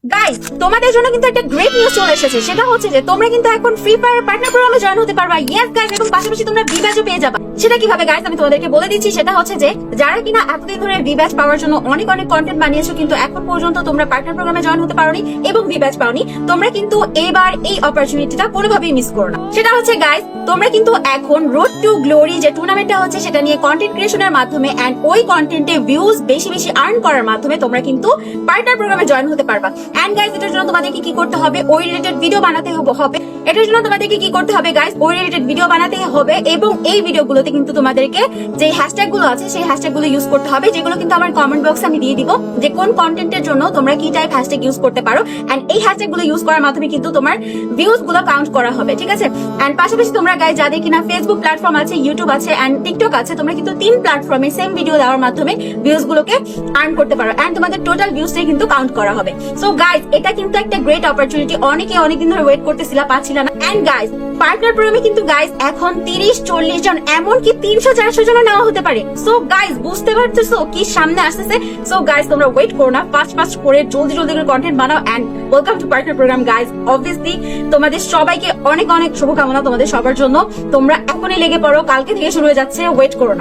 Guys, তোমাদের জন্য কিন্তু একটা গ্রেট নিউজ চলে এসেছে। সেটা হচ্ছে যে তোমরা কিন্তু এখন ফ্রি ফায়ার পার্টনার প্রোগ্রামে জয়েন হতে পারবা। ইয়েস গাইস, এবং পাশাপাশি তোমরা ভি ব্যাচও পেয়ে যাবা। সেটা কিভাবে গাইস আমি তোমাদেরকে বলে দিচ্ছি। সেটা হচ্ছে যে যারা কিনা এতদিন ধরে ভি ব্যাচ পাওয়ার জন্য অনেক অনেক কন্টেন্ট বানিয়েছো, কিন্তু এখন পর্যন্ত তোমরা পার্টনার প্রোগ্রামে জয়েন হতে পারোনি এবং ভি ব্যাচ পাওনি, তোমরা কিন্তু এবার এই অপরচুনিটিটা কোনোভাবেই মিস করো না। সেটা হচ্ছে গাইস, তোমরা কিন্তু এখন রোড টু গ্লোরি যে টুর্নামেন্টটা হচ্ছে সেটা নিয়ে কন্টেন্ট ক্রিয়েশনের মাধ্যমে এন্ড ওই কন্টেন্টে ভিউজ বেশি বেশি আর্ন করার মাধ্যমে তোমরা কিন্তু পার্টনার প্রোগ্রামে জয়েন হতে পারবা। এন্ড গাইস, এটার জন্য তোমাদেরকে কি করতে হবে, ওই রিলেটেড ভিডিও বানাতে হবে। এটার জন্য তোমাদেরকে কি করতে হবে গাইস, ওই রিলেটেড ভিডিও বানাতে হবে এবং এই ভিডিওগুলোতে কিন্তু তোমাদেরকে যে হ্যাশট্যাগ গুলো আছে সেই হ্যাশট্যাগ গুলো ইউজ করতে হবে, যেগুলো কিন্তু আমার কমেন্ট বক্সে আমি দিয়ে দিব যে কোন কন্টেন্টের জন্য তোমরা কি টাইপ হ্যাশট্যাগ ইউজ করতে পারো। এন্ড এই হ্যাশট্যাগ গুলো ইউজ করার মাধ্যমে কিন্তু তোমার ভিউজ গুলো কাউন্ট করা হবে, ঠিক আছে। এন্ড পাশাপাশি তোমরা গাইস যাদের কিনা ফেসবুক প্ল্যাটফর্ম আছে, ইউটিউব আছে এন্ড টিকটক আছে, তোমরা কিন্তু 3 প্ল্যাটফর্মে সেম ভিডিও দেওয়ার মাধ্যমে ভিউজ গুলোকে আর্ন করতে পারো এন্ড তোমাদের টোটাল ভিউজটাই কিন্তু কাউন্ট করা হবে। সো গাইস, এটা কিন্তু একটা গ্রেট অপরচুনিটি। অনেকে অনেকদিন ধরে ওয়েট করতেছিল, পাচ্ছিল না। এন্ড গাইস, পার্টনার প্রোগ্রামে কিন্তু গাইস এখন 30-40 জন এমনকি 300-400 জন নেওয়া হতে পারে। সো গাইস, বুঝতে পারতেছো কি সামনে আসতেছে। সো গাইস, তোমরা ওয়েট করো না, ফাস্ট করে জলদি করে কন্টেন্ট বানাও and welcome to partner program guys. Obviously তোমাদের সবাইকে অনেক অনেক শুভকামনা তোমাদের সবার জন্য। তোমরা এখনই লেগে পড়ো, কালকে থেকে শুরু হয়ে যাচ্ছে, ওয়েট করো না।